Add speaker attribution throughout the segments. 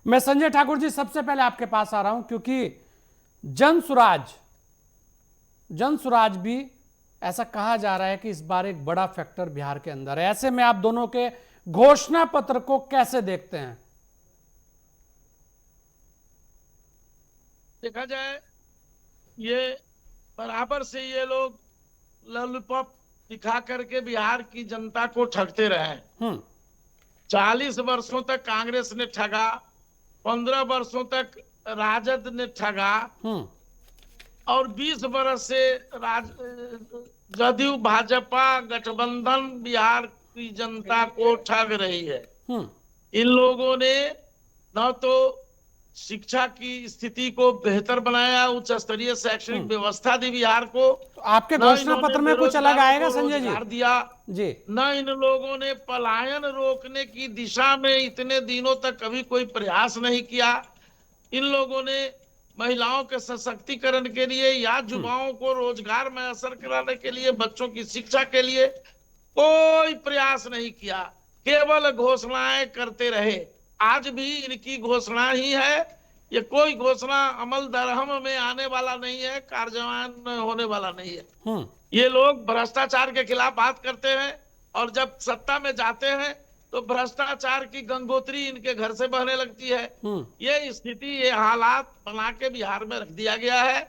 Speaker 1: मैं संजय ठाकुर जी सबसे पहले आपके पास आ रहा हूं, क्योंकि जन सुराज भी ऐसा कहा जा रहा है कि इस बार एक बड़ा फैक्टर बिहार के अंदर है। ऐसे में आप दोनों के घोषणा पत्र को कैसे देखते हैं?
Speaker 2: देखा जाए, ये बराबर से ये लोग लॉलीपॉप दिखा करके बिहार की जनता को ठगते रहे हैं। 40 वर्षों तक कांग्रेस ने ठगा, 15 वर्षों तक राजद ने ठगा, और 20 वर्ष से जदयू भाजपा गठबंधन बिहार की जनता को ठग रही है। इन लोगों ने न तो शिक्षा की स्थिति को बेहतर बनाया, उच्च स्तरीय शैक्षणिक व्यवस्था दी बिहार को,
Speaker 1: तो आपके
Speaker 2: न
Speaker 1: घोषणा
Speaker 2: इन्होंने
Speaker 1: पत्र में कुछ अलग
Speaker 2: बेरोजगारों
Speaker 1: आएगा
Speaker 2: को
Speaker 1: संजय जी?
Speaker 2: रोजगार दिया,
Speaker 1: जी।
Speaker 2: न इन लोगों ने पलायन रोकने की दिशा में इतने दिनों तक कभी कोई प्रयास नहीं किया। इन लोगों ने महिलाओं के सशक्तिकरण के लिए या युवाओं को रोजगार में असर कराने के लिए, बच्चों की शिक्षा के लिए कोई प्रयास नहीं किया, केवल घोषणाएं करते रहे। आज भी इनकी घोषणा ही है, ये कोई घोषणा अमल दरहम में आने वाला नहीं है, कार्यान्वयन होने वाला नहीं है। ये लोग भ्रष्टाचार के खिलाफ बात करते हैं और जब सत्ता में जाते हैं तो भ्रष्टाचार की गंगोत्री इनके घर से बहने लगती है। ये स्थिति, ये हालात बना के बिहार में रख दिया गया है।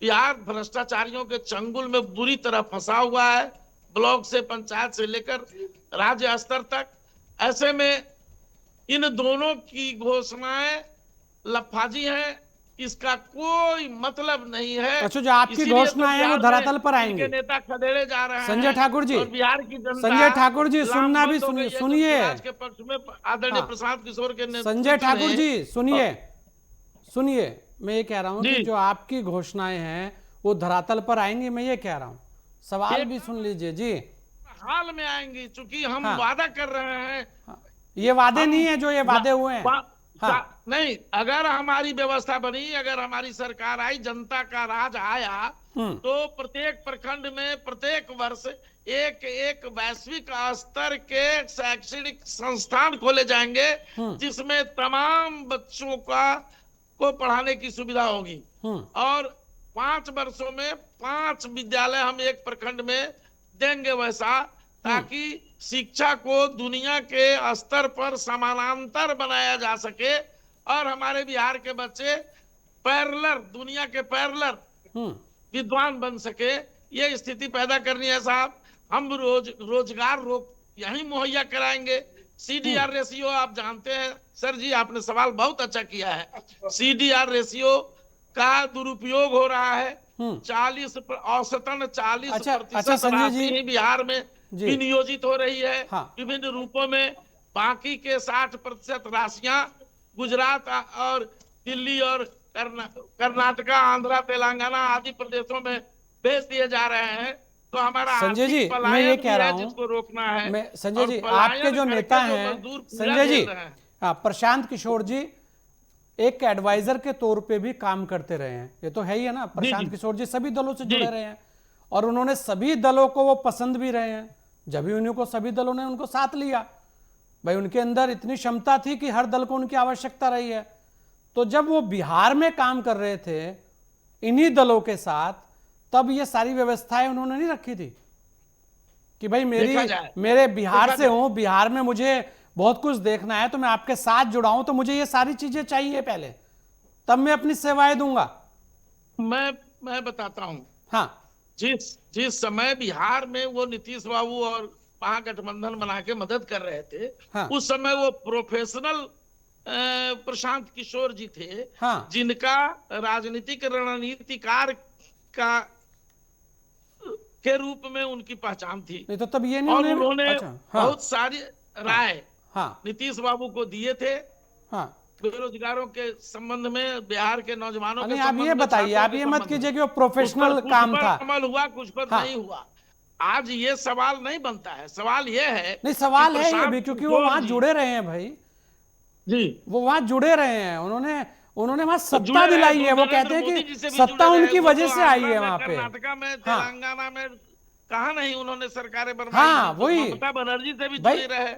Speaker 2: बिहार भ्रष्टाचारियों के चंगुल में बुरी तरह फंसा हुआ है, ब्लॉक से पंचायत से लेकर राज्य स्तर तक। ऐसे में इन दोनों की घोषणाएं लफाजी हैं, इसका कोई मतलब नहीं है।
Speaker 1: अच्छा, जो आपकी घोषणाएं हैं वो धरातल पर आएंगे।
Speaker 2: नेता खदेड़े जा रहे हैं
Speaker 1: संजय ठाकुर जी,
Speaker 2: और बिहार की जनता,
Speaker 1: संजय ठाकुर जी सुनना भी सुनिए,
Speaker 2: के पक्ष में आदरणीय प्रशांत किशोर के नेतृत्व में।
Speaker 1: संजय ठाकुर जी सुनिए, मैं ये कह रहा हूं कि जो आपकी घोषणाएं हैं वो धरातल पर आएंगी, मैं ये कह रहा हूं। सवाल भी सुन लीजिए जी।
Speaker 2: हाल में आएंगी, चूंकि हम वादा कर रहे हैं।
Speaker 1: ये वादे नहीं है जो ये वादे हुए हैं।
Speaker 2: नहीं, अगर हमारी व्यवस्था बनी, अगर हमारी सरकार आई, जनता का राज आया, तो प्रत्येक प्रखंड में प्रत्येक वर्ष एक एक वैश्विक स्तर के शैक्षणिक संस्थान खोले जाएंगे, जिसमें तमाम बच्चों को पढ़ाने की सुविधा होगी। और 5 वर्षों में 5 विद्यालय हम एक प्रखंड में देंगे वैसा, ताकि शिक्षा को दुनिया के स्तर पर समानांतर बनाया जा सके और हमारे बिहार के बच्चे पैरेलल, दुनिया के पैरेलल विद्वान बन सके। ये स्थिति पैदा करनी है साहब। हम रोजगार यही मुहैया कराएंगे। CDR रेशियो आप जानते हैं सर जी, आपने सवाल बहुत अच्छा किया है। CDR रेशियो का दुरुपयोग हो रहा है। 40 औसतन 40% राशि ही बिहार में विनियोजित हो रही है विभिन्न रूपों में। बाकी के 60% राशियां गुजरात और दिल्ली और कर्नाटका, आंध्रा, तेलंगाना आदि प्रदेशों में भेज दिए जा रहे हैं। तो हमारा
Speaker 1: संजय जी, मैं ये कह रहा हूं,
Speaker 2: जिसको रोकना है।
Speaker 1: मैं संजय जी, आपके जो नेता हैं संजय जी, प्रशांत किशोर जी एक एडवाइजर के तौर पे भी काम करते रहे हैं, ये तो है ही है ना। प्रशांत किशोर जी सभी दलों से जुड़े रहे हैं और उन्होंने सभी दलों को वो पसंद भी रहे हैं, जब भी उनको सभी दलों ने उनको साथ लिया। भाई उनके अंदर इतनी क्षमता थी कि हर दल को उनकी आवश्यकता रही है। तो जब वो बिहार में काम कर रहे थे इन्हीं दलों के साथ, तब ये सारी व्यवस्थाएं उन्होंने नहीं रखी थी कि भाई मेरे बिहार से हूं, बिहार में मुझे बहुत कुछ देखना है, तो मैं आपके साथ जुड़ा हूं, तो मुझे ये सारी चीजें चाहिए पहले, तब मैं अपनी सेवाएं दूंगा।
Speaker 2: मैं बताता हूं।
Speaker 1: हाँ,
Speaker 2: जिस समय बिहार में वो नीतीश बाबू और महागठबंधन बना के मदद कर रहे थे, उस समय वो प्रोफेशनल प्रशांत किशोर जी थे, जिनका राजनीतिक रणनीतिकार के रूप में उनकी पहचान थी।
Speaker 1: नहीं तो तब ये नहीं,
Speaker 2: और उन्होंने बहुत सारी राय नीतीश बाबू को दिए थे बेरोजगारों के संबंध में, बिहार के नौजवानों के संबंध में।
Speaker 1: ये बताइए, आप ये मत कीजिए कि वो प्रोफेशनल काम था,
Speaker 2: अमल हुआ, कुछ पर नहीं हुआ। आज ये सवाल नहीं बनता है। सवाल ये है,
Speaker 1: नहीं सवाल है ये भी, क्योंकि वो वहां जुड़े रहे हैं भाई
Speaker 2: जी,
Speaker 1: वो वहां जुड़े रहे हैं, उन्होंने वहां सत्ता दिलाई है। वो कहते हैं कि सत्ता उनकी वजह से आई है वहां पे।
Speaker 2: कर्नाटका में, तेलंगाना में कहा नहीं उन्होंने सरकारें बनवाई।
Speaker 1: वही
Speaker 2: ममता बनर्जी से भी जुड़े रहे।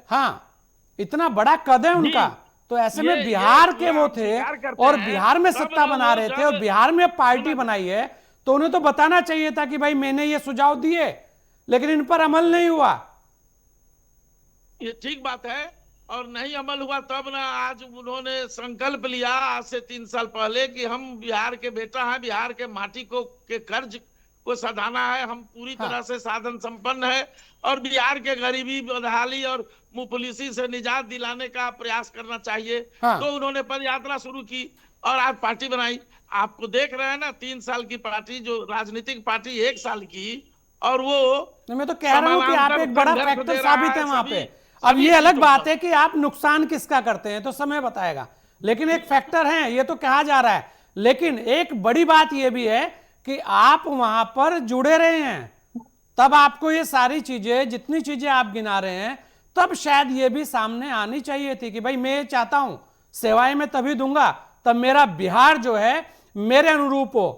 Speaker 1: इतना बड़ा कद है उनका तो ऐसे में
Speaker 2: ये
Speaker 1: बिहार के
Speaker 2: पूरा
Speaker 1: वो
Speaker 2: आप
Speaker 1: थे
Speaker 2: स्वीकार करते
Speaker 1: और
Speaker 2: हैं,
Speaker 1: बिहार में
Speaker 2: तब
Speaker 1: सत्ता
Speaker 2: ना
Speaker 1: बना
Speaker 2: वो
Speaker 1: रहे थे और
Speaker 2: जब
Speaker 1: बिहार में पार्टी बनाई है, तो उन्हें तो बताना चाहिए था कि भाई मैंने ये सुझाव दिए, लेकिन इन पर अमल नहीं हुआ।
Speaker 2: ये ठीक बात है, और नहीं अमल हुआ तब ना आज उन्होंने संकल्प लिया आज से 3 साल पहले कि हम बिहार के बेटा हैं, बिहार के माटी को के कर्ज को सधाना है, हम पूरी
Speaker 1: हाँ
Speaker 2: तरह से साधन संपन्न है और बिहार के गरीबी बदहाली और मुफलिसी से निजात दिलाने का प्रयास करना चाहिए।
Speaker 1: हाँ।
Speaker 2: तो उन्होंने पद यात्रा शुरू की और आज पार्टी बनाई। आपको देख रहे हैं ना, 3 साल की पार्टी, जो राजनीतिक पार्टी 1 साल की, और वो
Speaker 1: मैं तो कह रहा हूं कि आप एक बड़ा
Speaker 2: संदर्भ
Speaker 1: फैक्टर
Speaker 2: दे रहा
Speaker 1: साबित है
Speaker 2: है
Speaker 1: वहां
Speaker 2: सभी
Speaker 1: पे। अब
Speaker 2: सभी
Speaker 1: ये अलग
Speaker 2: सीटों
Speaker 1: बात
Speaker 2: पर।
Speaker 1: है कि आप नुकसान किसका करते हैं तो समय बताएगा, लेकिन एक फैक्टर है, ये तो कहा जा रहा है। लेकिन एक बड़ी बात ये भी है कि आप वहां पर जुड़े रहे हैं, तब आपको ये सारी चीजें, जितनी चीजें आप गिना रहे हैं, तब शायद ये भी सामने आनी चाहिए थी कि भाई मैं चाहता हूं सेवाएं मैं तभी दूंगा तब मेरा बिहार जो है मेरे अनुरूप हो,